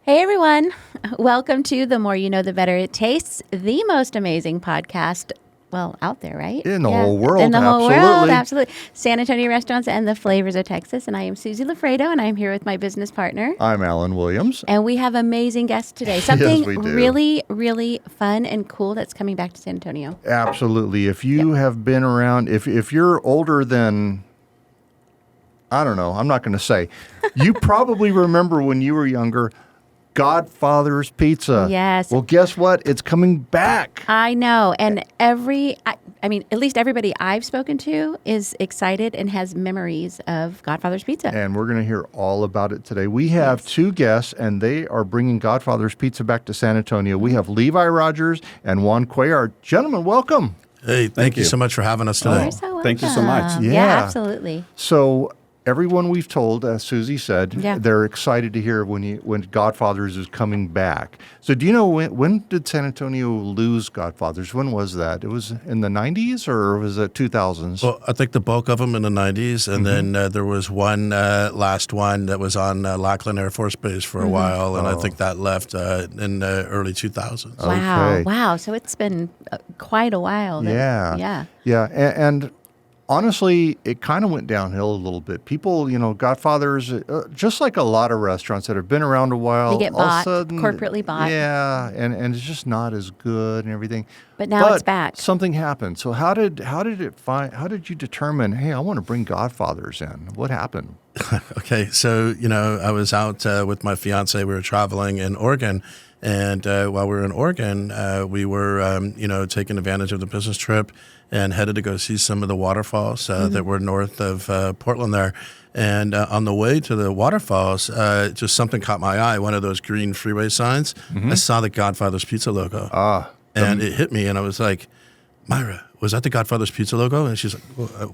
Hey everyone, welcome to The More You Know, The Better It Tastes, the most amazing podcast, well, out there, right? In the whole world, In the whole world, absolutely. absolutely. San Antonio restaurants and the flavors of Texas, and I am Susie LaFredo, and I'm here with my business partner. I'm Alan Williams. And we have amazing guests today. Something we do. really, really fun and cool that's coming back to San Antonio. Absolutely. If you have been around, if you're older than, I don't know, I'm not going to say, you probably remember when you were younger, Godfather's Pizza. Yes. Well, guess what? It's coming back. I know. And I mean, at least everybody I've spoken to is excited and has memories of Godfather's Pizza. And we're going to hear all about it today. We have two guests, and they are bringing Godfather's Pizza back to San Antonio. We have Levi Rodgers and Juan Cuellar. Gentlemen, welcome. Hey, thank you so much for having us today. You're so Thank you so much. welcome. Yeah. Absolutely. So everyone we've told, as Susie said, Yeah. they're excited to hear when Godfather's is coming back. So do you know when did San Antonio lose Godfather's? When was that? It was in the 90s or was it 2000s? Well, I think the bulk of them in the 90s, and then there was one last one that was on Lackland Air Force Base for a while, and I think that left in the early 2000s. Wow. Okay. Wow. So it's been quite a while. Yeah. Yeah. And honestly, it kind of went downhill a little bit. People, Godfather's, just like a lot of restaurants that have been around a while. They get all of a bought, sudden, corporately bought. Yeah, and it's just not as good and everything. But now it's back. Something happened. So how did you determine, hey, I want to bring Godfather's in? What happened? Okay, so, I was out with my fiance. We were traveling in Oregon. And while we were in Oregon, we were, taking advantage of the business trip and headed to go see some of the waterfalls that were north of Portland there. And on the way to the waterfalls, just something caught my eye, one of those green freeway signs. I saw the Godfather's Pizza logo. And it hit me, and I was like, Myra, was that the Godfather's Pizza logo? And she's like,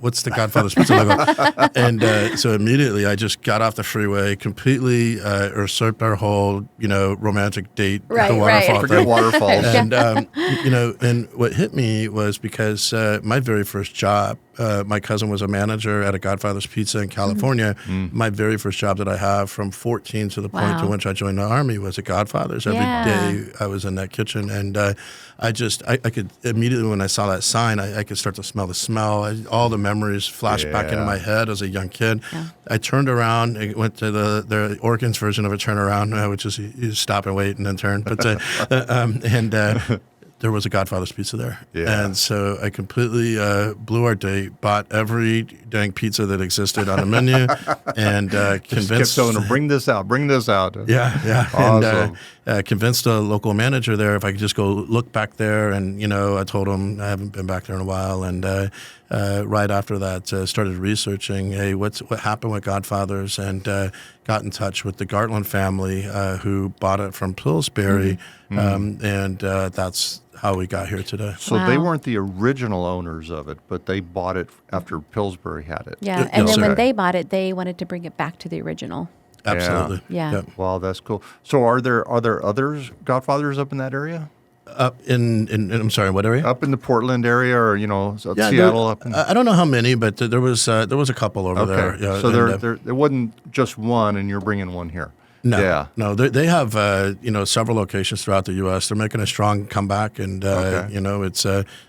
what's the Godfather's Pizza logo? And so immediately I just got off the freeway, completely usurped our whole, romantic date at the waterfall. Forget waterfalls. And, and what hit me was because my very first job, my cousin was a manager at a Godfather's Pizza in California. My very first job that I have from 14 to the point to which I joined the Army was at Godfather's. Every day I was in that kitchen. And I could immediately, when I saw that sign, I could start to smell the smell. All the memories flashed back into my head as a young kid. Yeah. I turned around and went to the Oregon's version of a turnaround, which is you stop and wait and then turn. But there was a Godfather's Pizza there. Yeah. And so I completely blew our date, bought every dang pizza that existed on the menu, and convinced... kept saying, bring this out. Yeah. Awesome. And convinced a local manager there if I could just go look back there. And, I told him I haven't been back there in a while. And right after that, started researching, hey, what happened with Godfather's, and got in touch with the Gartland family who bought it from Pillsbury. And that's how we got here today. So they weren't the original owners of it, but they bought it after Pillsbury had it. Yeah. And then when they bought it, they wanted to bring it back to the original. Absolutely. Yeah. Yep. Wow, that's cool. So are there others Godfathers up in that area? Up in I'm sorry, what area? Up in the Portland area, or Seattle. I don't know how many, but there was a couple over there. Yeah, so there wasn't just one, and you're bringing one here. No, they have several locations throughout the U.S. They're making a strong comeback, and it's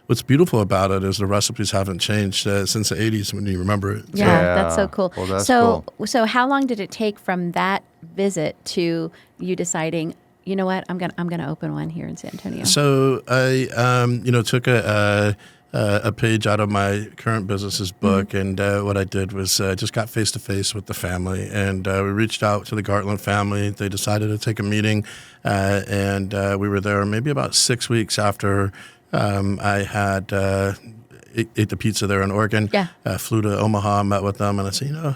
what's beautiful about it is the recipes haven't changed since the '80s when you remember it. Yeah, that's so cool. Well, that's cool. So how long did it take from that visit to you deciding, you know what, I'm gonna open one here in San Antonio? So I took a page out of my current business's book, and what I did was just got face-to-face with the family, and we reached out to the Gartland family. They decided to take a meeting, and we were there maybe about 6 weeks after I had ate the pizza there in Oregon. Yeah. Flew to Omaha, met with them, and I said,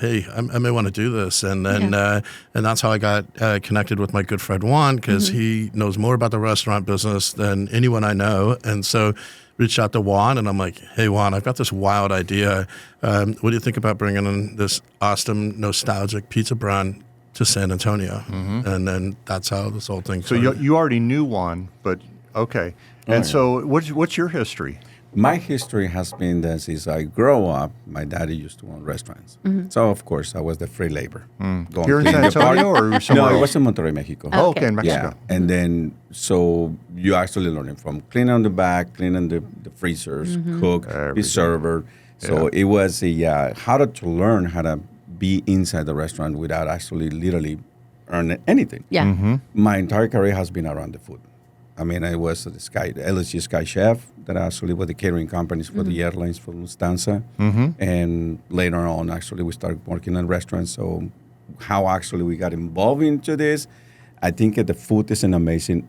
hey, I may want to do this. And then and that's how I got connected with my good friend Juan, because he knows more about the restaurant business than anyone I know. And so reached out to Juan, and I'm like, hey, Juan, I've got this wild idea. What do you think about bringing in this awesome, nostalgic pizza brand to San Antonio? And then that's how this whole thing started. So you already knew Juan, but okay. And so what's your history? My history has been that since I grew up, my daddy used to own restaurants. So, of course, I was the free labor. Going Here in clean San the park. Antonio or somewhere No, it else? was in Monterrey, Mexico. Oh, Okay. okay, in Mexico. Yeah, and then so you actually learning from cleaning the back, cleaning the freezers, cook, be Everything. server. So it was how to learn how to be inside the restaurant without actually literally earning anything. Yeah. My entire career has been around the food. I mean, I was the LSG Sky Chef that actually was the catering companies for the airlines for Lufthansa. And later on, actually, we started working in restaurants. So how actually we got involved into this, I think that the food is an amazing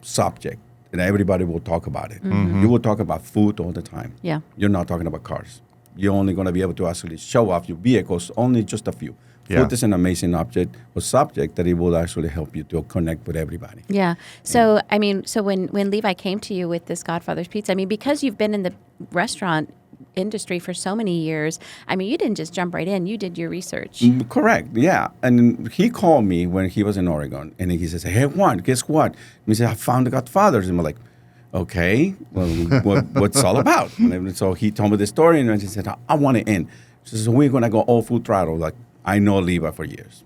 subject. And everybody will talk about it. You will talk about food all the time. Yeah. You're not talking about cars. You're only going to be able to actually show off your vehicles, only just a few. Yeah. Food is an amazing object or subject that it will actually help you to connect with everybody. Yeah. So, I mean, so when Levi came to you with this Godfather's Pizza, I mean, because you've been in the restaurant industry for so many years, I mean, you didn't just jump right in. You did your research. Correct, yeah. And he called me when he was in Oregon, and he says, "Hey, Juan, guess what?" And he said, "I found the Godfathers." And I'm like, "Okay, well, what's it all about?" And so he told me the story, and he said, "I want to in." So we're going to go all food throttle. Like, I know Levi for years.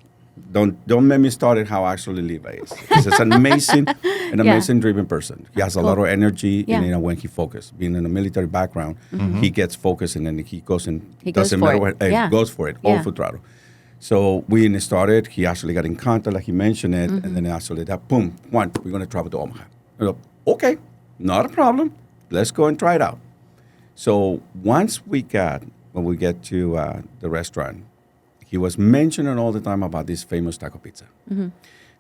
Don't make me start it how actually Levi is. He's an amazing driven person. He has a lot of energy, Yeah. and when he focuses, being in a military background, he gets focused, and then he goes and He goes doesn't for matter it. what, Yeah. goes for it. Yeah. All full throttle. So we started. He actually got in contact, like he mentioned it, and then actually that boom, we're going to travel to Omaha. I go, okay, not a problem. Let's go and try it out. So when we get to the restaurant, he was mentioning all the time about this famous taco pizza.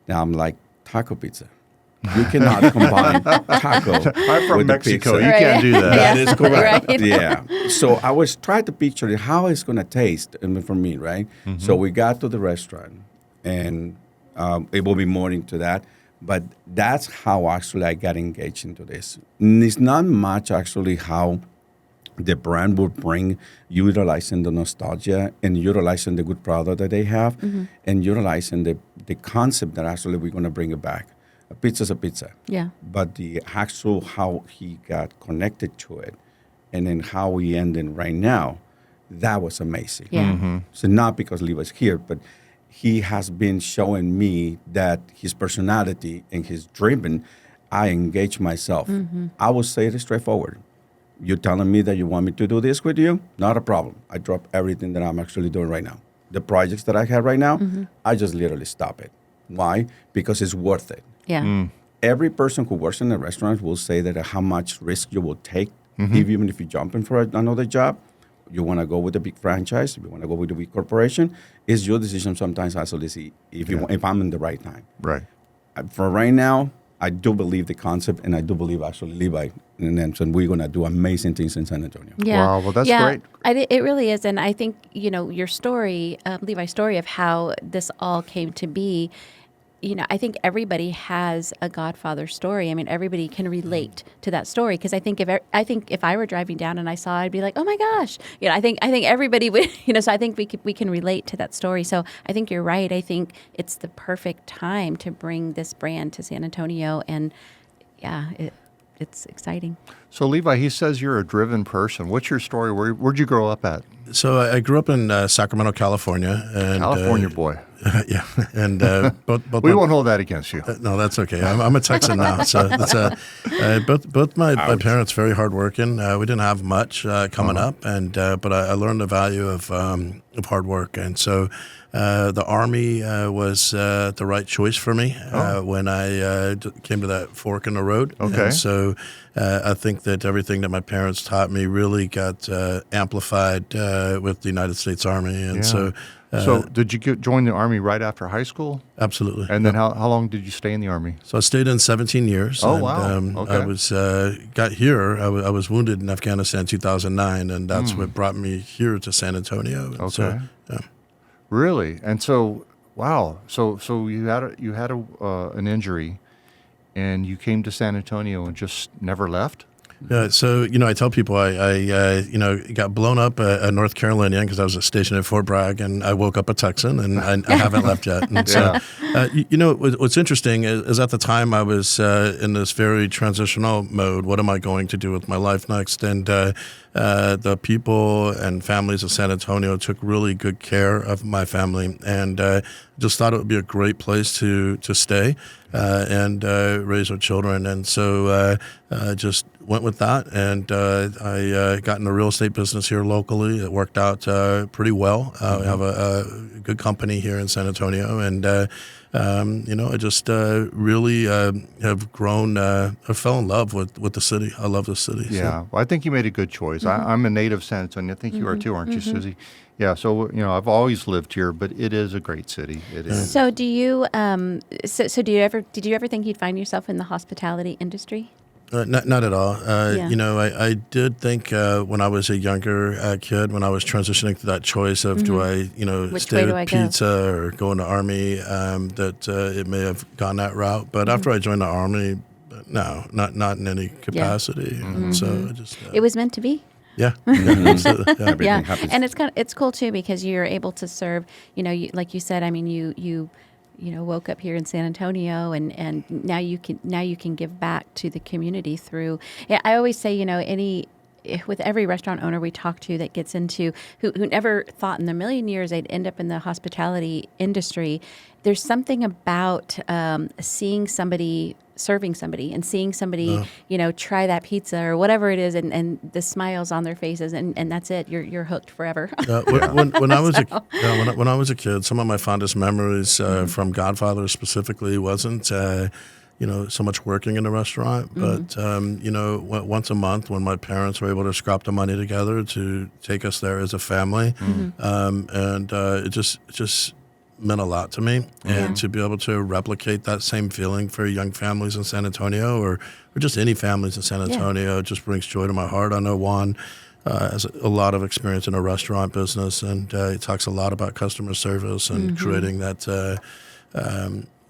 Now I'm like, taco pizza. You cannot combine taco I'm from with the Mexico. pizza. You can't do that. That is correct. Right. Yeah. So I was trying to picture it, how it's going to taste for me, right? So we got to the restaurant, and it will be more into that. But that's how actually I got engaged into this. And it's not much actually how the brand will bring, utilizing the nostalgia and utilizing the good product that they have, and utilizing the concept that actually we're going to bring it back. A pizza's a pizza. Yeah. But the actual how he got connected to it, and then how we ended right now, that was amazing. Yeah. So not because Levi's here, but he has been showing me that his personality and his driven, I engage myself. I will say it straightforward. You're telling me that you want me to do this with you? Not a problem. I drop everything that I'm actually doing right now. The projects that I have right now, I just literally stop it. Why? Because it's worth it. Yeah. Every person who works in a restaurant will say that how much risk you will take, even if you jump in for another job. You want to go with a big franchise, if you want to go with a big corporation, it's your decision sometimes actually see if I'm in the right time. Right. For right now, I do believe the concept, and I do believe actually Levi and then so we're going to do amazing things in San Antonio. Yeah. Wow, well, that's yeah, great. It really is. And I think, your story, Levi's story of how this all came to be, I think everybody has a Godfather story. I mean, everybody can relate to that story, because I think if I were driving down and I saw, I'd be like, oh my gosh, I think everybody would, so I think we can relate to that story. So I think you're right. I think it's the perfect time to bring this brand to San Antonio, and yeah, it's exciting. So, Levi, he says you're a driven person. What's your story? Where'd you grow up at? So I grew up in Sacramento, California. And, California boy. Yeah, and both We won't hold that against you. no, that's okay. I'm a Texan now, so that's both my parents very hardworking. We didn't have much coming up, and but I learned the value of hard work, and so the Army was the right choice for me when I came to that fork in the road. Okay. And so I think that everything that my parents taught me really got amplified with the United States Army, and Yeah. So did you join the Army right after high school? absolutely. And then how long did you stay in the Army? So I stayed in 17 years. Oh, and, wow. Okay. I was got here. I was wounded in Afghanistan in 2009, and that's what brought me here to San Antonio. And Okay. So, yeah. Really? And so, wow. So you had an injury, and you came to San Antonio and just never left? Yeah, so I tell people I got blown up a North Carolinian because I was stationed at Fort Bragg, and I woke up a Texan, and I haven't left yet. And so, what's interesting is at the time I was in this very transitional mode. What am I going to do with my life next? And the people and families of San Antonio took really good care of my family, and just thought it would be a great place to stay and raise our children. And so just went with that, and I got in the real estate business here locally. It worked out pretty well. We have a good company here in San Antonio, and I just really have grown. I fell in love with the city. I love the city. Yeah, So. well, I think you made a good choice. I'm a native San Antonio. I think you are too, aren't you, Susie? Yeah, so I've always lived here, but it is a great city. It is. So do you? Did you ever think you'd find yourself in the hospitality industry? Not at all. Yeah. I did think when I was a younger kid, when I was transitioning to that choice of do I, Which stay way do with I go? pizza or go into Army, that it may have gone that route. But after I joined the Army, no, not in any capacity. And so I just It was meant to be. yeah, absolutely, yeah. Everything happens. And it's cool too because you're able to serve. Like you said, I mean, you woke up here in San Antonio, and now you can give back to the community through. Yeah, I always say, with every restaurant owner we talk to that gets into who never thought in a million years they'd end up in the hospitality industry, there's something about seeing somebody serving somebody and seeing somebody try that pizza or whatever it is, and the smiles on their faces, and that's it. You're hooked forever. When I was when I was a kid, some of my fondest memories from Godfather specifically wasn't so much working in a restaurant, but once a month when my parents were able to scrap the money together to take us there as a family, and it just meant a lot to me, and to be able to replicate that same feeling for young families in San Antonio or just any families in San Antonio just brings joy to my heart. I know Juan has a lot of experience in a restaurant business, and he talks a lot about customer service and creating that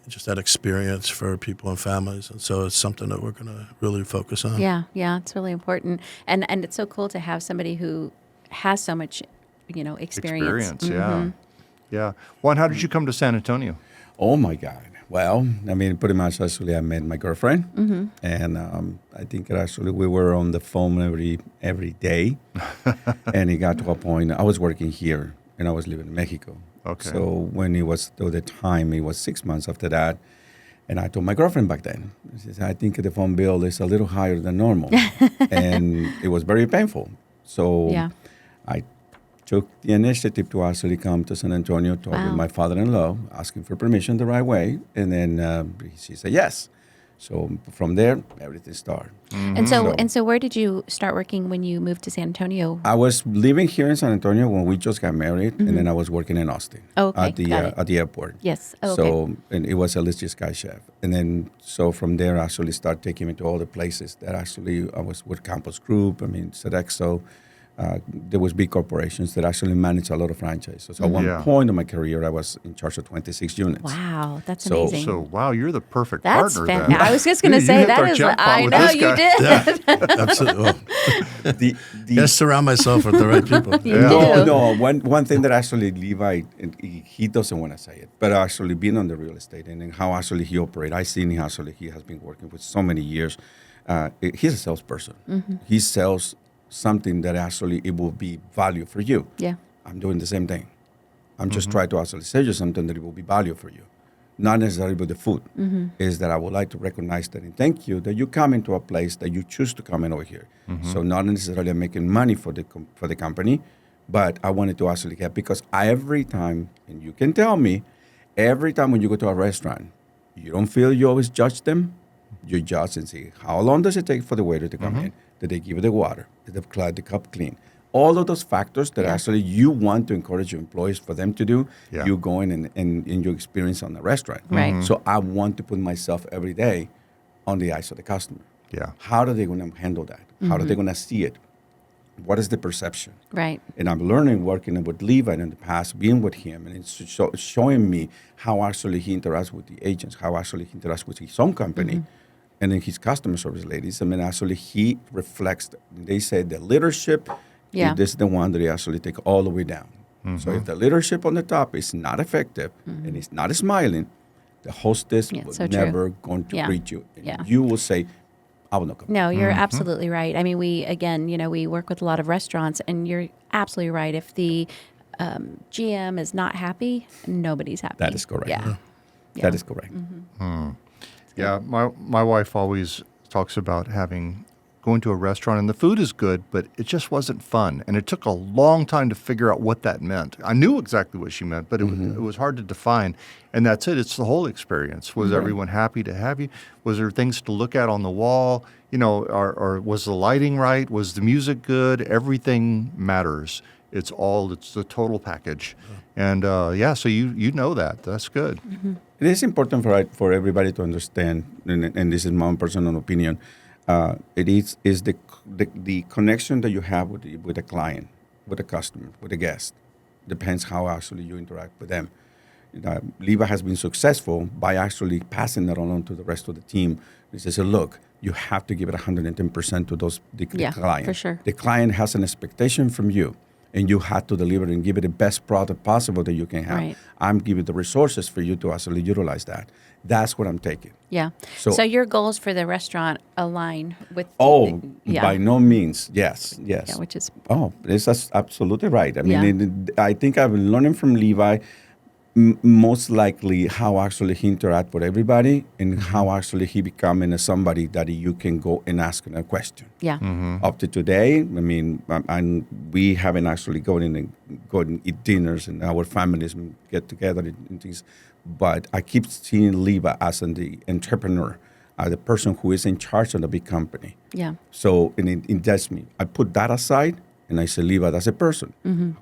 just that experience for people and families. And so it's something that we're going to really focus on. Yeah, it's really important, and it's so cool to have somebody who has so much, experience. Yeah. Juan, how did you come to San Antonio? Oh my God. Well, I mean, pretty much actually I met my girlfriend, and I think actually we were on the phone every day, and it got to a point, I was working here and I was living in Mexico. Okay. So when it was the time, it was 6 months after that, and I told my girlfriend back then, she said, I think the phone bill is a little higher than normal, and it was very painful. So I took the initiative to actually come to San Antonio, talk with my father-in-law, asking for permission the right way, and then she said yes. So from there, everything started. And so where did you start working when you moved to San Antonio? I was living here in San Antonio when we just got married, and then I was working in Austin at the airport. Yes. Oh, so and it was a legit sky chef, and then so from there, I actually started taking me to all the places that actually I was with Campus Group. I mean, Sodexo. There was big corporations that actually managed a lot of franchises. So at one point in my career, I was in charge of 26 units. Wow, that's amazing. So wow, you're the perfect That's partner fantastic. then. I was just going to say that is. I know you did. Yeah, absolutely. Well, just surround myself with the right people. No. One thing that actually Levi, he doesn't want to say it, but actually being on the real estate and how actually he operates, I've seen how actually he has been working with so many years. He's a salesperson. He sells something that actually it will be value for you. Yeah. I'm doing the same thing. I'm just trying to actually sell you something that it will be value for you. Not necessarily with the food. Is that I would like to recognize that and thank you that you come into a place that you choose to come in over here. So not necessarily making money for the company, but I wanted to actually get, because every time, and you can tell me, every time when you go to a restaurant, you don't feel you always judge them. You judge and see how long does it take for the waiter to come in? Did they give you the water? Did they clean the cup clean? All of those factors that actually you want to encourage your employees for them to do, you go in and your experience on the restaurant. Right. So I want to put myself every day on the eyes of the customer. Yeah. How are they going to handle that? How are they going to see it? What is the perception? Right. And I'm learning, working with Levi in the past, being with him, and it's showing me how actually he interacts with the agents, how actually he interacts with his own company. and then his customer service ladies. I mean, actually, he reflects. They say the leadership. Yeah. This is the one that they actually take all the way down. So if the leadership on the top is not effective and it's not smiling, the hostess Yeah, will so true. never going to Yeah. greet you. And Yeah. you will say, I will not come. No, you're absolutely right. I mean, we work with a lot of restaurants, and you're absolutely right. If the GM is not happy, nobody's happy. That is correct. Yeah. That is correct. Yeah, my wife always talks about going to a restaurant and the food is good, but it just wasn't fun. And it took a long time to figure out what that meant. I knew exactly what she meant, but it was hard to define. And that's it. It's the whole experience. Was everyone happy to have you? Was there things to look at on the wall? Or was the lighting right? Was the music good? Everything matters. It's the total package. And so you know that. That's good. It is important for everybody to understand, and this is my own personal opinion. It is the connection that you have with the client, with the customer, with the guest. Depends how actually you interact with them. Levi has been successful by actually passing that along to the rest of the team. He says, look, you have to give it 110% to the client. For sure. The client has an expectation from you, and you have to deliver and give it the best product possible that you can have. Right. I'm giving the resources for you to actually utilize that. That's what I'm taking. Yeah. So- your goals for the restaurant align with. By no means. Yes. Yeah, which is. Oh, that's absolutely right. I mean, Yeah. I think I've been learning from Levi most likely how actually he interact with everybody and how actually he becoming somebody that you can go and ask a question. Yeah. Up to today, I mean, we haven't actually gone and eat dinners and our families get together and things. But I keep seeing Levi as the entrepreneur, the person who is in charge of the big company. Yeah. So and that's me. I put that aside and I say, Levi, that's a person.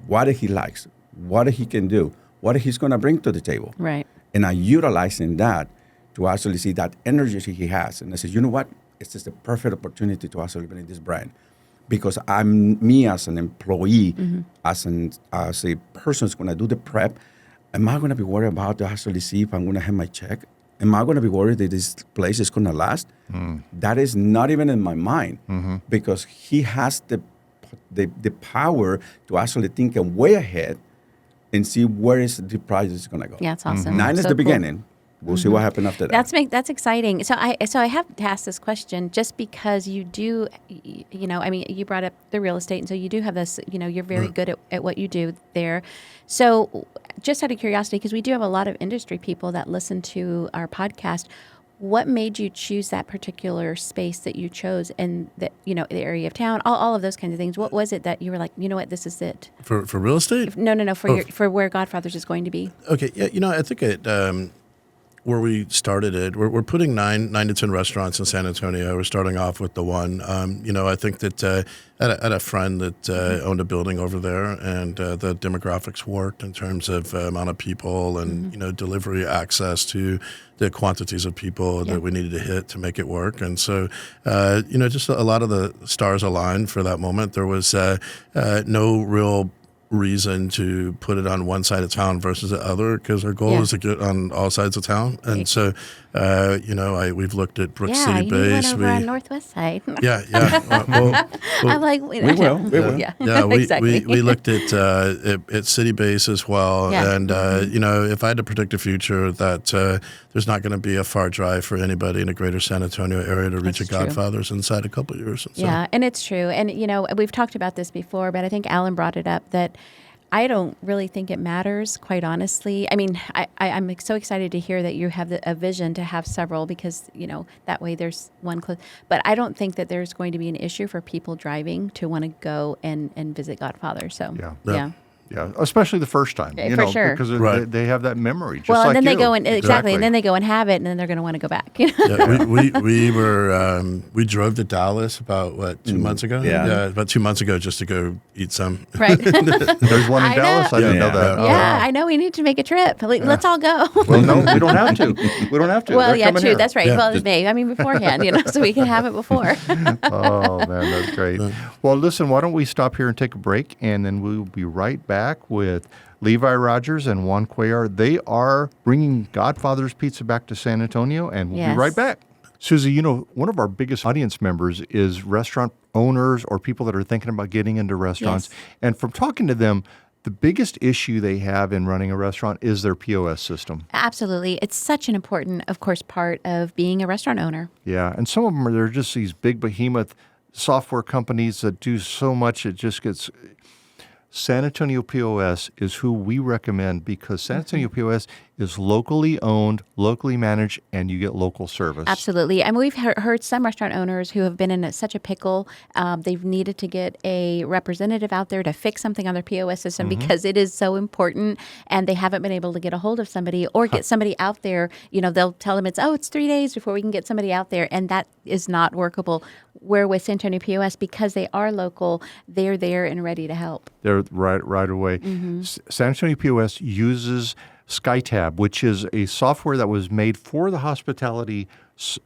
What he likes, what he can do, what he's going to bring to the table. Right. And I'm utilizing that to actually see that energy he has. And I said, you know what? It's just the perfect opportunity to actually bring this brand. Because me as an employee, as a person who's going to do the prep, am I going to be worried about to actually see if I'm going to have my check? Am I going to be worried that this place is going to last? That is not even in my mind because he has the power to actually think way ahead and see where is the price is going to go. Yeah, it's awesome. 9 is So the cool. beginning. We'll see what happens after that. That's exciting. So I have to ask this question just because you do, I mean, you brought up the real estate, and so you do have this, you're very good at what you do there. So just out of curiosity, because we do have a lot of industry people that listen to our podcast, what made you choose that particular space that you chose and that, the area of town, all of those kinds of things? What was it that you were like, you know what, this is it? For real estate? No, for where Godfather's is going to be. Okay, yeah, I think where we started it, we're putting 9 to 10 restaurants in San Antonio. We're starting off with the one. I think that I had a friend that owned a building over there, and the demographics worked in terms of amount of people and delivery access to the quantities of people that we needed to hit to make it work. And so, just a lot of the stars aligned for that moment. There was no real reason to put it on one side of town versus the other because our goal is to get on all sides of town. And so, we've looked at Brook City you Base. went over on Northwest Side. Yeah. I'm like, we will. Yeah, we looked at City Base as well. Yeah. And, if I had to predict the future, that there's not going to be a far drive for anybody in the greater San Antonio area to reach That's a Godfather's inside a couple of years. So. Yeah, and it's true. And, we've talked about this before, but I think Alan brought it up that I don't really think it matters, quite honestly. I mean, I'm so excited to hear that you have a vision to have several because, that way there's one close. But I don't think that there's going to be an issue for people driving to want to go and visit Godfather. So, Yeah, especially the first time, For sure. because they have that memory. Just well, like and then they you. go and exactly, and then they go and have it, and then they're going to want to go back. Yeah, we drove to Dallas about 2 months ago. Yeah. About 2 months ago just to go eat some. Right. There's one in I know. Dallas. I didn't know that. Yeah, I know. We need to make a trip. Let's all go. Well, no, we don't have to. We don't have to. Well, They're yeah, coming true. here. That's right. Yeah. Well, May. I mean, beforehand, so we can have it before. Oh, man, that's great. Well, listen, why don't we stop here and take a break, and then we'll be right back with Levi Rodgers and Juan Cuellar. They are bringing Godfather's Pizza back to San Antonio, and we'll be right back. Susie, you know, one of our biggest audience members is restaurant owners or people that are thinking about getting into restaurants. Yes. And from talking to them, the biggest issue they have in running a restaurant is their POS system. Absolutely. It's such an important, of course, part of being a restaurant owner. Yeah, and some of them they're just these big behemoth software companies that do so much it just gets. San Antonio POS is who we recommend because San Antonio POS is locally owned, locally managed, and you get local service. Absolutely. And we've heard some restaurant owners who have been in such a pickle. They've needed to get a representative out there to fix something on their POS system because it is so important, and they haven't been able to get a hold of somebody or get somebody out there. You know, they'll tell them it's 3 days before we can get somebody out there, and that is not workable. Where with San Antonio POS, because they are local, they're there and ready to help. They're right away. San Antonio POS uses SkyTab, which is a software that was made for the hospitality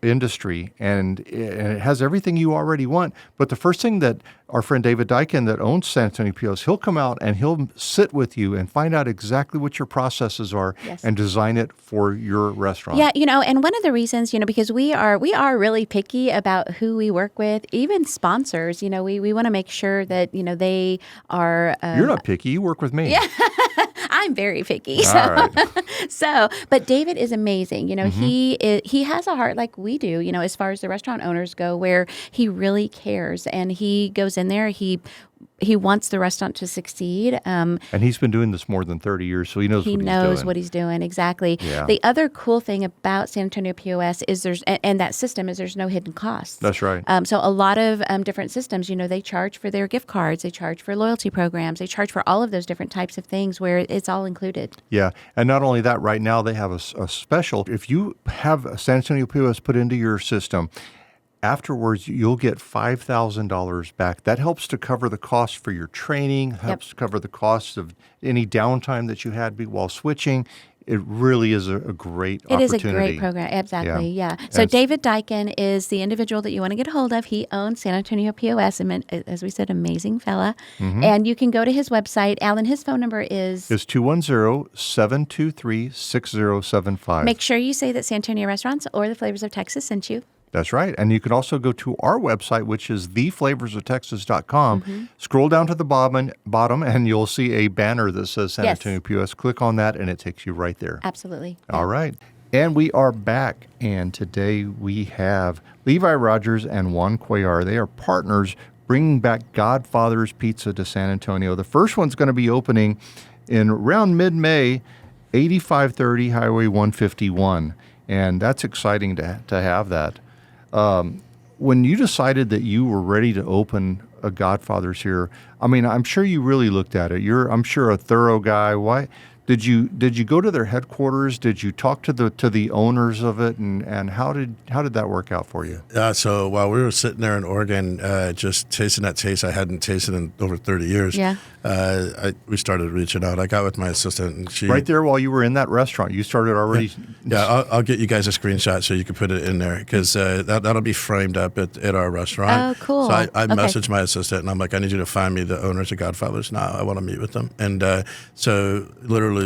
industry, and it has everything you already want. But the first thing that our friend David Dyken that owns San Antonio POS, he'll come out and he'll sit with you and find out exactly what your processes are and design it for your restaurant. Yeah, you know, and one of the reasons, you know, because we are really picky about who we work with, even sponsors. You know, we want to make sure that, you know, they are. You're not picky. You work with me. Yeah. I'm very picky. All right. But David is amazing. You know, he has a heart like we do, you know, as far as the restaurant owners go, where he really cares and he goes in there. He wants the restaurant to succeed. And he's been doing this more than 30 years, so he knows what he's doing. He knows what he's doing, exactly. Yeah. The other cool thing about San Antonio POS is that system is there's no hidden costs. That's right. So a lot of different systems, you know, they charge for their gift cards, they charge for loyalty programs, they charge for all of those different types of things where it's all included. Yeah, and not only that, right now they have a special. If you have a San Antonio POS put into your system, afterwards, you'll get $5,000 back. That helps to cover the cost for your training, helps to cover the cost of any downtime that you had while switching. It really is a great opportunity. It is a great program. Exactly, yeah. So David Dyken is the individual that you want to get a hold of. He owns San Antonio POS, and as we said, amazing fella. And you can go to his website. Alan, his phone number is 210-723-6075. Make sure you say that San Antonio Restaurants or the Flavors of Texas sent you. That's right. And you can also go to our website, which is theflavorsoftexas.com. Scroll down to the bottom, and you'll see a banner that says San Antonio POS. Click on that, and it takes you right there. Absolutely. All right. And we are back. And today we have Levi Rodgers and Juan Cuellar. They are partners bringing back Godfather's Pizza to San Antonio. The first one's going to be opening in around mid-May, 8530 Highway 151. And that's exciting to have that. When you decided that you were ready to open a Godfather's here, I mean, I'm sure you really looked at it. I'm sure a thorough guy. Why did you go to their headquarters? Did you talk to the owners of it, and how did that work out for you? So while we were sitting there in Oregon, just tasting that taste I hadn't tasted in over 30 years, we started reaching out. I got with my assistant, and she right there while you were in that restaurant, you started already. Yeah, I'll get you guys a screenshot so you can put it in there because that'll be framed up at our restaurant. Oh, cool. So I messaged my assistant, and I'm like, I need you to find me the owners of Godfather's now. I want to meet with them. And so literally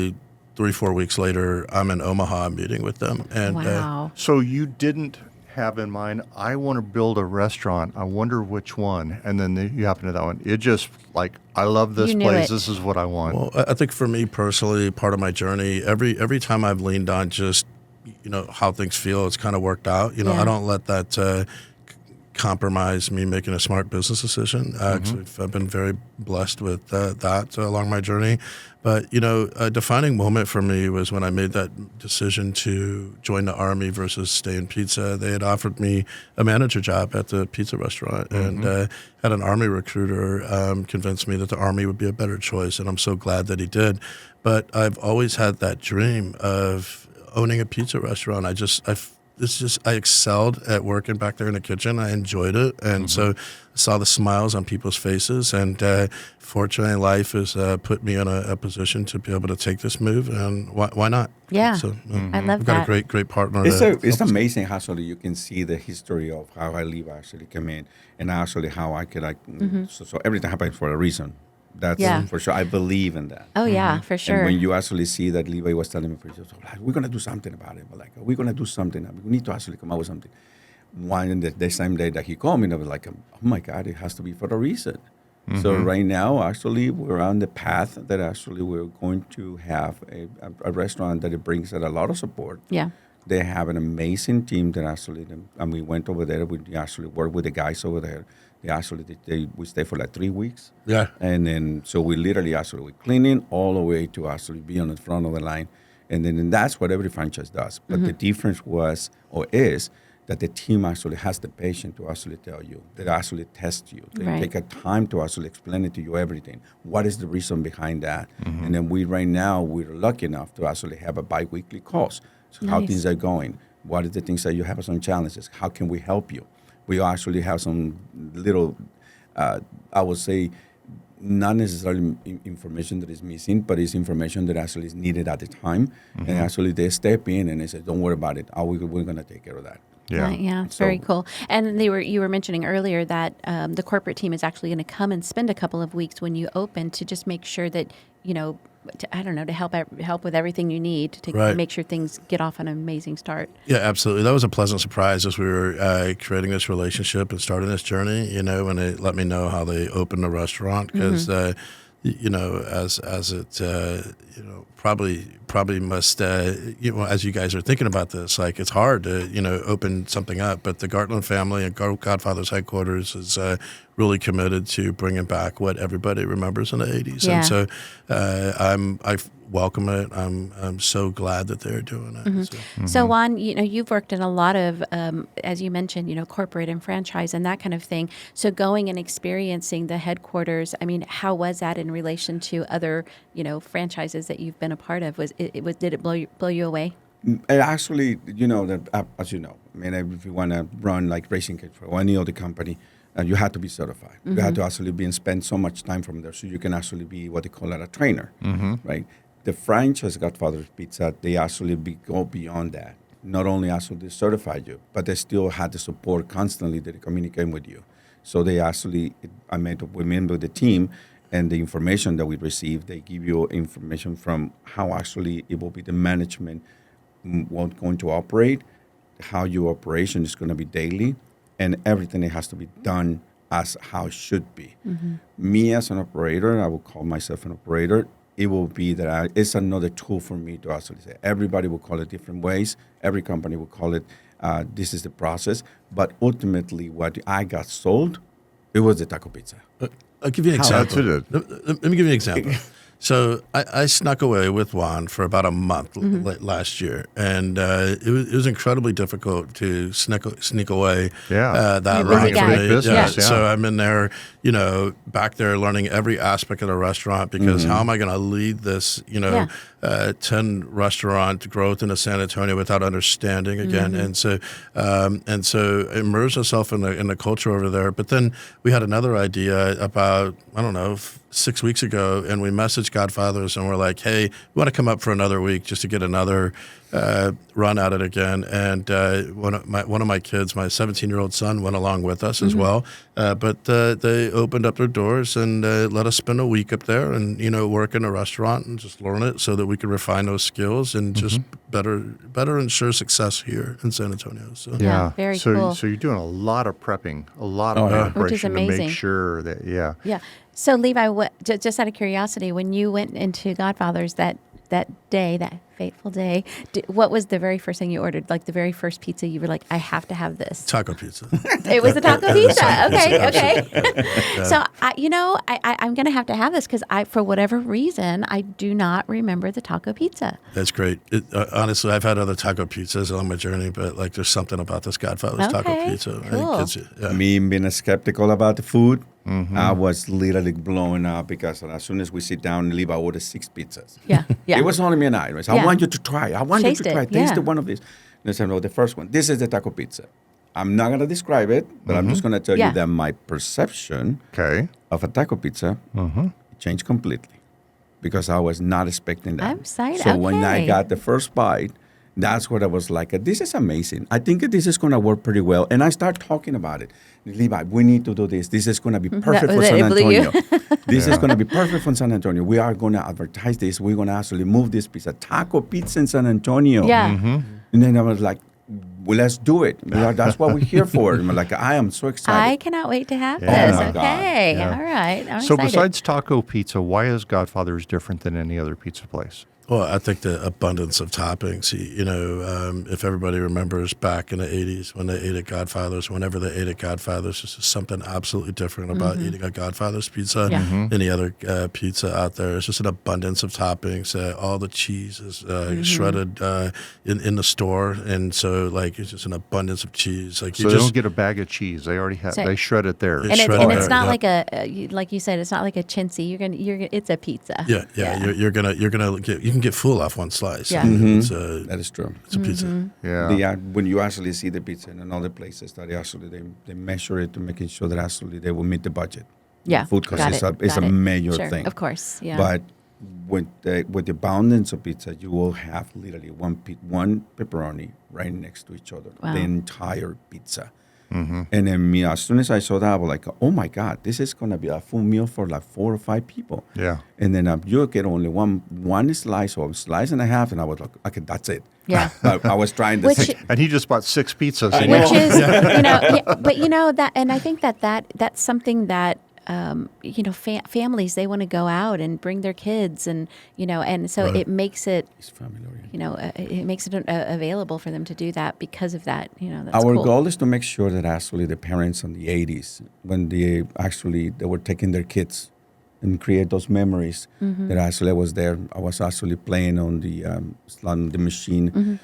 3-4 weeks later, I'm in Omaha meeting with them. And wow. So you didn't have in mind, I want to build a restaurant. I wonder which one. And then you happen to that one. It just like, I love this place. This is what I want. Well, I think for me personally, part of my journey, every time I've leaned on just, you know, how things feel, it's kind of worked out. You know, I don't let that compromise me making a smart business decision. Actually, I've been very blessed with that along my journey. But, you know, a defining moment for me was when I made that decision to join the Army versus stay in pizza. They had offered me a manager job at the pizza restaurant, and had an Army recruiter convince me that the Army would be a better choice, and I'm so glad that he did. But I've always had that dream of owning a pizza restaurant. I excelled at working back there in the kitchen. I enjoyed it. And so I saw the smiles on people's faces. And fortunately, life has put me in a position to be able to take this move. And why not? Yeah. So I love we've that. got a great partner. It's amazing how sort of you can see the history of how I Levi actually came in and actually how I could so everything happens for a reason. That's for sure. I believe in that. Oh, yeah, for sure. And when you actually see that Levi was telling me, we're going to do something about it. But like, we're going to do something. We need to actually come up with something. the same day that he called me, and I was like, oh my God, it has to be for a reason. So right now, actually, we're on the path that actually we're going to have a restaurant that it brings a lot of support. Yeah. They have an amazing team that actually, and we went over there. We actually worked with the guys over there. We stayed for like 3 weeks. Yeah. And then, so we literally we're cleaning all the way to actually be on the front of the line. And that's what every franchise does. But the difference is that the team actually has the patience to actually tell you, they actually test you. They take a time to actually explain it to you everything. What is the reason behind that? And then we're lucky enough to actually have a bi-weekly calls. So how things are going. What are the things that you have some challenges? How can we help you? We actually have some little, I would say, not necessarily information that is missing, but it's information that actually is needed at the time. And actually they step in and they say, don't worry about it. We're going to take care of that. Yeah. Right, yeah, very cool. And you were mentioning earlier that the corporate team is actually going to come and spend a couple of weeks when you open to just make sure that, to help with everything you need to make sure things get off on an amazing start. Yeah, absolutely. That was a pleasant surprise as we were creating this relationship and starting this journey, when they let me know how they opened the restaurant because, as it, probably must, as you guys are thinking about this, like it's hard to, open something up. But the Gartland family and Godfather's headquarters is really committed to bringing back what everybody remembers in the 80s. Yeah. And so I welcome it. I'm so glad that they're doing it. So Juan, you've worked in a lot of, as you mentioned, corporate and franchise and that kind of thing. So going and experiencing the headquarters, I mean, how was that in relation to other, franchises that you've been a part of? Did it blow you away? It actually, as you know, I mean, if you want to run like Racing Cage for any other company, you have to be certified. You have to actually be and spend so much time from there so you can actually be what they call a trainer, right? The franchise Godfather's Pizza, they actually go beyond that. Not only actually certify you, but they still had the support constantly that they communicate with you. So they actually, we met with the team, and the information that we receive, they give you information from how actually it will be the management going to operate, how your operation is going to be daily, and everything that has to be done as how it should be. Me as an operator, I will call myself an operator. It will be that it's another tool for me to actually say. Everybody will call it different ways. Every company will call it, this is the process. But ultimately, what I got sold, it was the taco pizza. I'll give you an example. That's it. Let me give you an example. So I snuck away with Juan for about a month last year, and it was incredibly difficult to sneak away that long for me. Business, So I'm in there, back there learning every aspect of the restaurant because how am I going to lead this, 10 restaurant growth into San Antonio without understanding again, and so immerse yourself in the culture over there. But then we had another idea about 6 weeks ago, and we messaged Godfathers and we're like, hey, we want to come up for another week just to get another run at it again. And one of my kids, my 17-year-old son, went along with us as well. But they opened up their doors and let us spend a week up there and work in a restaurant and just learn it so that we could refine those skills and just better ensure success here in San Antonio. So Yeah, very cool. So you're doing a lot of prepping, a lot of preparation Which is amazing. to make sure that Yeah. So Levi, just out of curiosity, when you went into Godfather's that day, that fateful day, what was the very first thing you ordered? Like the very first pizza, you were like, I have to have this. taco pizza. It was the taco pizza. Okay. So I'm going to have this because for whatever reason, I do not remember the taco pizza. That's great. Honestly, I've had other taco pizzas on my journey, but there's something about this Godfather's taco pizza. Cool. I think it's, Me being skeptical about the food, I was literally blowing up because as soon as we sit down, Levi ordered 6 pizzas. Yeah. It was only me and I. I want you to try. I want Taste you to try. it. Taste Yeah. one of these. And I said, no, the first one. This is the taco pizza. I'm not going to describe it, but I'm just going to tell you that my perception of a taco pizza changed completely because I was not expecting that. I'm excited. So when I got the first bite, that's what I was like, this is amazing. I think this is going to work pretty well. And I start talking about it. Levi, we need to do this. This is going to be perfect for San Antonio. This is going to be perfect for San Antonio. We are going to advertise this. We're going to actually move this pizza. Taco pizza in San Antonio. Yeah. And then I was like, well, let's do it. That's what we're here for. And I'm like, I am so excited. I cannot wait to have Yeah. this. Oh my God. Okay. Yeah. All right. I'm So excited. besides taco pizza, why is Godfather's different than any other pizza place? Well, I think the abundance of toppings. If everybody remembers back in the 80s when they ate at Godfather's, whenever they ate at Godfather's, there's just something absolutely different about eating a Godfather's pizza Yeah. than any other pizza out there. It's just an abundance of toppings. All the cheese is shredded in the store, and so like it's just an abundance of cheese. Like So they don't get a bag of cheese. They already have. So- They shred it there. and it's shredded, not yeah. like like you said, it's not like a chintzy. It's a pizza. Yeah. You're gonna get. You can get full off one slice. Yeah. I mean, That is true. it's a pizza. Yeah. When you actually see the pizza in other places, that they measure it to making sure that actually they will meet the budget. Yeah. Food cost Got is it. is a Got it. major Sure. thing. Of course. Yeah. But with the abundance of pizza, you will have literally one pepperoni right next to each other, Wow. the entire pizza. And then me, as soon as I saw that, I was like, oh my God, this is going to be a full meal for like 4 or 5 people. Yeah. And then you get only one slice or slice and a half, and I was like, okay, that's it. Yeah. I was trying to Which- say, And he just bought 6 pizzas. I and know. Which is, but that, and I think that's something that, families, they want to go out and bring their kids and so Right. it makes it, it's family oriented. it makes it available for them to do that because of that, that's Our cool. goal is to make sure that actually the parents in the 80s, when they were taking their kids and create those memories, Mm-hmm. that actually I was there. I was actually playing on the machine,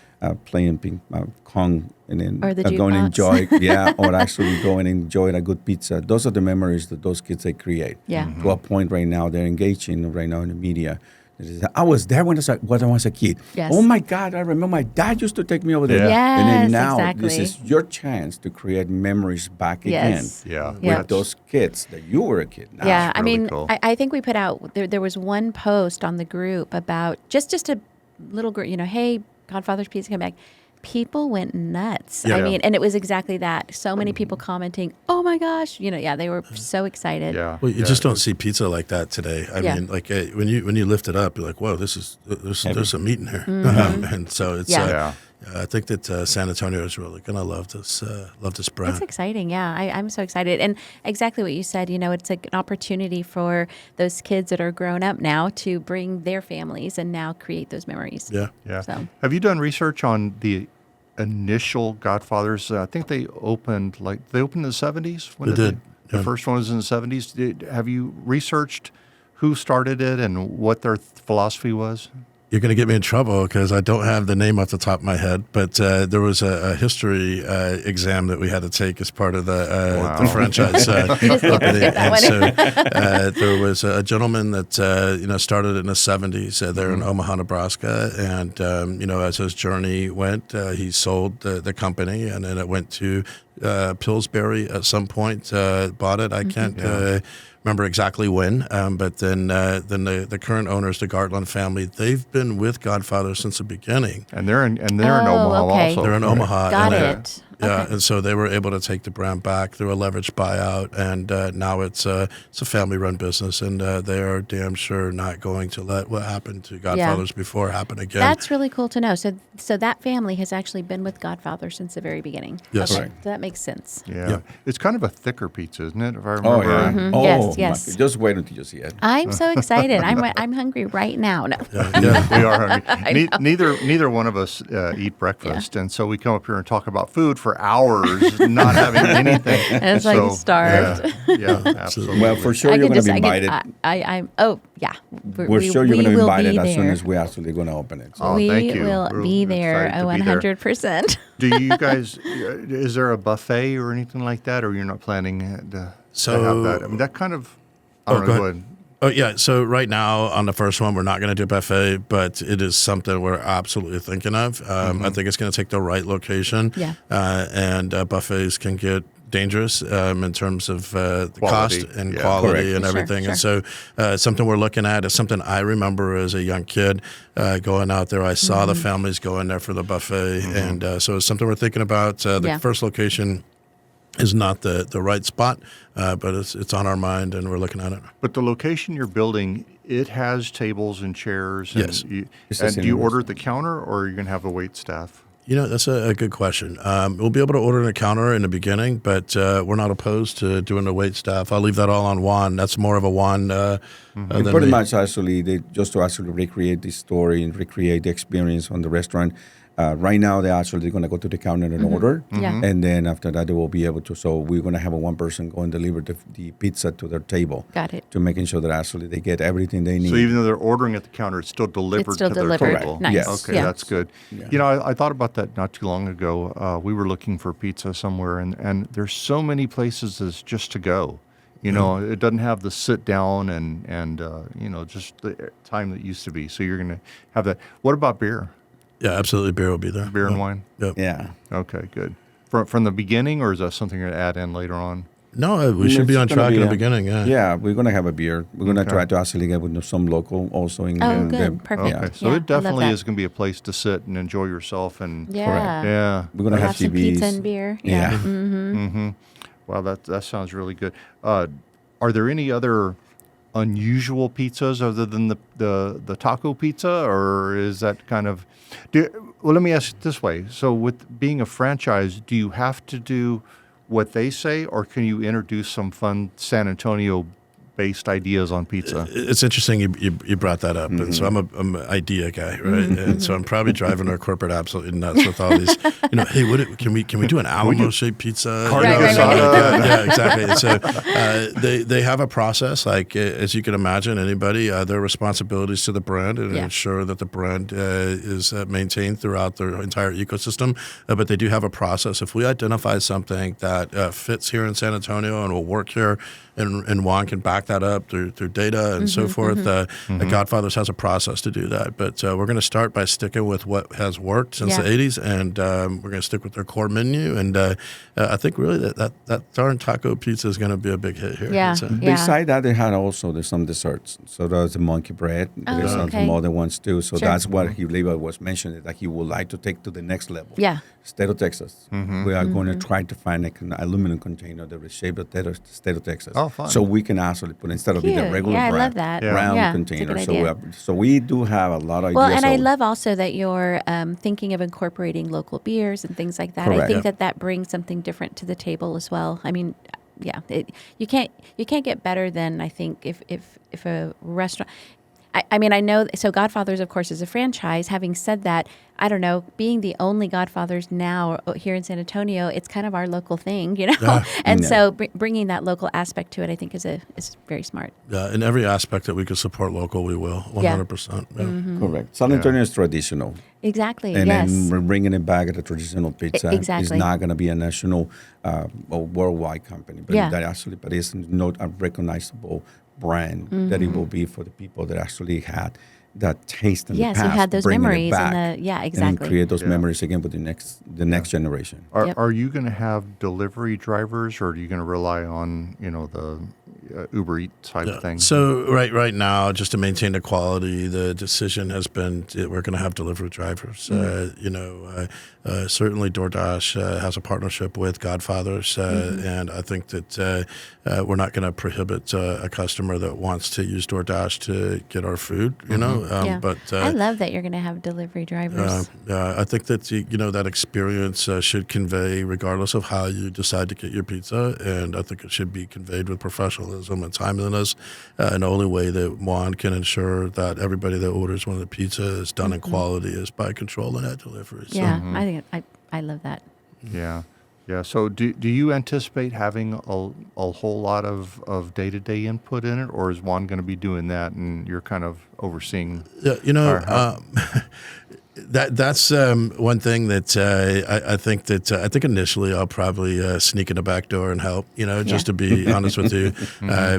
playing ping pong, and then Or the go and jukebox. enjoy, or actually go and enjoy a good pizza. Those are the memories that those kids they create. Yeah. To a point right now, they're engaging right now in the media. I was there when I was a kid. Yes. Oh my God, I remember my dad used to take me over there. Yeah. And then Yes, now this exactly. is your chance to create memories back Yes. again Yeah. with Yeah. those kids that you were a kid. Now. Yeah, I really mean, cool. I think we put out there was one post on the group about just a little group, hey, Godfather's Pizza come back. People went nuts. Yeah. I mean, and it was exactly that. So many people commenting, "Oh my gosh!" they were so excited. Yeah. Well, you just don't see pizza like that today. I Yeah. mean, like when you lift it up, you're like, "Whoa, there's some meat in here," and so it's. Yeah. Yeah. I think that San Antonio is really gonna love this brand. It's exciting. Yeah, I'm so excited. And exactly what you said, it's an opportunity for those kids that are grown up now to bring their families and now create those memories. Yeah. Yeah. So- Have you done research on the initial Godfathers? I think they opened in the 70s. When They did, The yeah. first one was in the 70s. Have you researched who started it and what their philosophy was? You're going to get me in trouble because I don't have the name off the top of my head, but there was a history exam that we had to take as part of the Wow. franchise opening. And so there was a gentleman that started in the 70s there in Omaha, Nebraska, and as his journey went, he sold the company, and then it went to Pillsbury at some point. Bought it. I can't. Remember exactly when, but then the current owners, the Gartland family, they've been with Godfather since the beginning. And they're in Omaha okay. also. They're in right? Omaha. Got and, it. Yeah, Okay. and so they were able to take the brand back through a leveraged buyout, and now it's a family-run business, and they are damn sure not going to let what happened to Godfathers before happen again. That's really cool to know. So that family has actually been with Godfather since the very beginning. Yes. Okay. Right. So that makes sense. Yeah. Yeah. It's kind of a thicker pizza, isn't it? If I Oh, remember. yeah. Mhm. Oh, Yes, yes. my- just wait until you see it. I'm so excited. I'm hungry right now. No. yeah. We are hungry. Neither one of us eat breakfast, and so we come up here and talk about food for hours, not having anything. And it's like starved. Yeah, absolutely. Well, for sure I you're could going to just, be I invited. could, I'm, oh, yeah. We're sure you're going to be will invited be as soon there. as we're actually going to open it. So. Oh, we thank you. will We're be there excited to be there. 100%. Do you guys? Is there a buffet or anything like that, or you're not planning to have that? I mean, that kind of. I don't know. go Go ahead. ahead. Oh, yeah. So right now on the first one, we're not going to do buffet, but it is something we're absolutely thinking of. I think it's going to take the right location. Yeah. And buffets can get dangerous in terms of the Quality. cost and Yeah. quality Correct. and Sure, everything. sure. And so something we're looking at is something I remember as a young kid going out there. I saw the families going there for the buffet. And so it's something we're thinking about. The Yeah. first location is not the right spot, but it's on our mind and we're looking at it. But the location you're building, it has tables and chairs. And Yes. You, It's the and same do you order restaurant. at the counter, or are you going to have a wait staff? That's a good question. We'll be able to order a counter in the beginning, but we're not opposed to doing the wait staff. I'll leave that all on Juan. That's more of a Juan than Pretty me. much, actually, just to actually recreate the story and recreate the experience on the restaurant. Right now, they're going to go to the counter and order. Yeah. And then after that, they will be able to. So we're going to have one person go and deliver the pizza to their table. Got it. To making sure that actually they get everything they need. So even though they're ordering at the counter, it's still delivered still to their delivered. table. Nice. Yes. Okay, Yeah. that's good. Yeah. I thought about that not too long ago. We were looking for pizza somewhere, and there's so many places that's just to go. It doesn't have the sit down and just the time that used to be. So you're going to have that. What about beer? Yeah, absolutely. Beer will be there. Beer and wine? Yep. Yeah. Okay, good. From the beginning, or is that something you're going to add in later on? No, we should be on It's gonna track in be the beginning. Yeah. Yeah, we're going to have a beer. We're going to Okay. try to actually get with some local also. Oh, good. Perfect. Okay, Yeah, so I it love definitely that. is going to be a place to sit and enjoy yourself. And Yeah. yeah. We're going to have some TVs. pizza and beer. Yeah. Mm-hmm. Wow, that sounds really good. Are there any other unusual pizzas other than the taco pizza, or is that kind of? Well, let me ask it this way. So, with being a franchise, do you have to do what they say, or can you introduce some fun San Antonio-based ideas on pizza? It's interesting you brought that up, and so I'm an idea guy, right? And so I'm probably driving our corporate absolutely nuts with all these. Hey, can we do an Alamo-shaped pizza? Carne Right. asada? Yeah, exactly. And so they have a process, like as you can imagine, anybody, their responsibilities to the brand and Yeah. ensure that the brand is maintained throughout their entire ecosystem. But they do have a process. If we identify something that fits here in San Antonio and will work here, and Juan can back that up through data and so forth, Godfather's has a process to do that. But we're going to start by sticking with what has worked since Yeah. the 80s, and we're going to stick with their core menu. And I think really that darn taco pizza is going to be a big hit here. Yeah. So- Yeah. Beside that, they had also there's some desserts. So there's the monkey bread. There's some okay. other ones too. So Sure. that's what Levi was mentioning, that he would like to take to the next level. Yeah. State of Texas. We are going to try to find an aluminum container that is shaped of State of Texas. Oh, fun. So we can actually put, instead of the Cute. regular Yeah, I brown, love that. Yeah. round Yeah, it's a container. good So idea. we do have a lot of Well, ideas. and I So- love also that you're thinking of incorporating local beers and things like that. I Correct. think Yep. that brings something different to the table as well. I mean, yeah, you can't get better than, I think, if a restaurant. I mean, I know. So Godfather's, of course, is a franchise. Having said that, I don't know, being the only Godfather's now here in San Antonio, it's kind of our local thing, And Yeah. so bringing that local aspect to it, I think, is very smart. Yeah, in every aspect that we can support local, we will, 100%. Yeah. Correct. San Antonio is traditional. Exactly. And yes. then we're bringing it back at a traditional pizza. Exactly. It's not going to be a national or worldwide company, but Yeah. but it's not a recognizable brand that it will be for the people that actually had that taste in Yes, the who past. had those bringing it memories and back the- yeah, And exactly. create those Yeah. memories again with the next generation. Yep. Are you going to have delivery drivers, or are you going to rely on the Uber Eats type thing? So right now, just to maintain the quality, the decision has been we're going to have delivery drivers. Certainly DoorDash has a partnership with Godfather's, and I think that we're not going to prohibit a customer that wants to use DoorDash to get our food. Yeah. But I love that you're going to have delivery drivers. I think that that experience should convey, regardless of how you decide to get your pizza, and I think it should be conveyed with professionalism and timeliness. And the only way that Juan can ensure that everybody that orders one of the pizza is done in quality is by controlling that delivery. So, Yeah, I think I love that. Yeah. So do you anticipate having a whole lot of day-to-day input in it, or is Juan going to be doing that and you're kind of overseeing? Yeah, that's one thing that I think initially I'll probably sneak in the back door and help, just to be honest with you.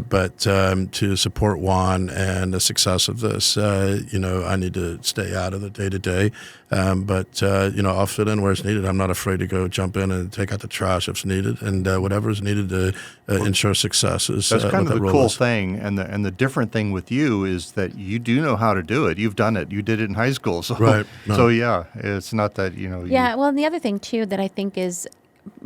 But to support Juan and the success of this, I need to stay out of the day-to-day. But I'll fit in where it's needed. I'm not afraid to go jump in and take out the trash if it's needed, and whatever is needed to ensure success is That's kind what of that the role cool is. thing, and the different thing with you is that you do know how to do it. You've done it. You did it in high school, so Right. No. So yeah, it's not that Yeah, well, and the other thing too that I think is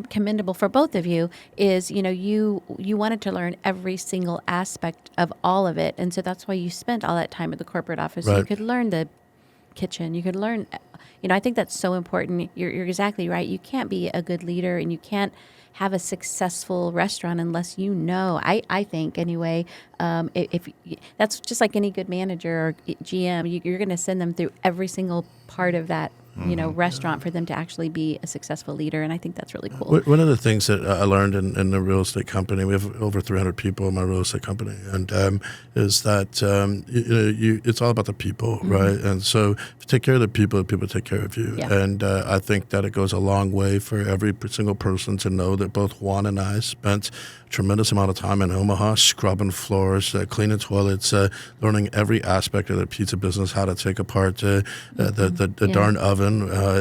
commendable for both of you is you wanted to learn every single aspect of all of it, and so that's why you spent all that time at the corporate office. So you Right. could learn the kitchen, you could learn I think that's so important. You're exactly right. You can't be a good leader, and you can't have a successful restaurant unless I think anyway, if that's just like any good manager or GM, you're going to send them through every single part of that restaurant for them to actually be a successful leader. And I think that's really cool. One of the things that I learned in the real estate company, we have over 300 people in my real estate company, and is that it's all about the people, right? And so if you take care of the people take care of you. Yeah. And I think that it goes a long way for every single person to know that both Juan and I spent a tremendous amount of time in Omaha scrubbing floors, cleaning toilets, learning every aspect of the pizza business, how to take apart the darn oven,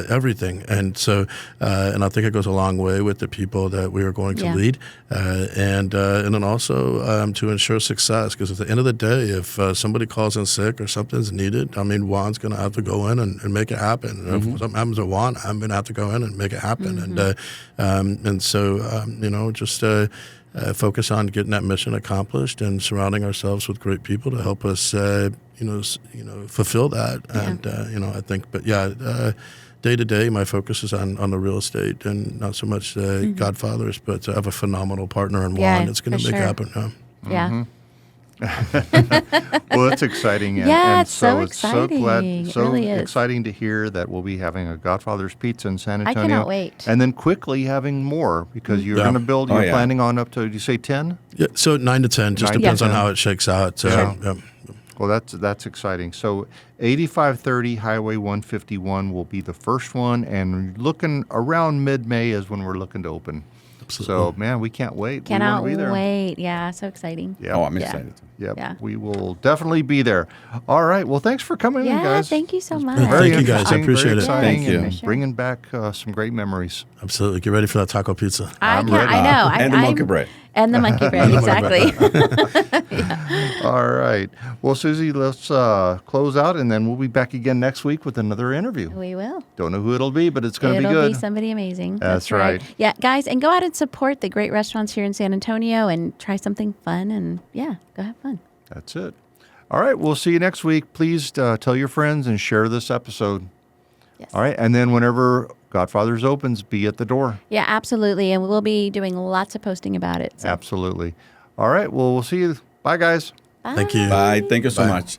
everything. And so, and I think it goes a long way with the people that we are going to lead, and then also to ensure success. Because at the end of the day, if somebody calls in sick or something's needed, I mean, Juan's going to have to go in and make it happen. And if something happens to Juan, I'm going to have to go in and make it happen. And so, just focus on getting that mission accomplished and surrounding ourselves with great people to help us, fulfill that. And I think, day to day, my focus is on the real estate and not so much Godfathers, but I have a phenomenal partner in Juan that's going to make it happen. Yeah. Well, it's exciting. It's so exciting. So it really is. exciting to hear that we'll be having a Godfather's Pizza in San Antonio. I cannot wait. And then quickly having more because you're going to build, you're planning on up to, did you say 10? Yeah, so 9 to 10, just depends on how it shakes out. Well, that's exciting. So 8530 Highway 151 will be the first one, and looking around mid-May is when we're looking to open. Absolutely. So, man, we can't wait. Cannot we want to be there. wait. Yeah, so exciting. Yeah. Oh, I'm excited. Yep. Yeah. We will definitely be there. All right. Well, thanks for coming in, guys. Thank you so much. Very Thank you, guys. I interesting, appreciate very it. exciting, Thank you. and For sure. bringing back some great memories. Absolutely. Get ready for that taco pizza. I'm ready. I know. And the monkey bread. And the monkey bread, exactly. All right. Well, Susie, let's close out, and then we'll be back again next week with another interview. We will. Don't know who it'll be, but it's going to be It'll good. be somebody amazing. That's right. Yeah, guys, and go out and support the great restaurants here in San Antonio and try something fun, and go have fun. That's it. All right. We'll see you next week. Please tell your friends and share this episode. Yes. All right. And then whenever Godfather's opens, be at the door. Yeah, absolutely. And we'll be doing lots of posting about it. So. Absolutely. All right. Well, we'll see you. Bye, guys. Bye. Thank you. Bye. Thank you so Bye. much.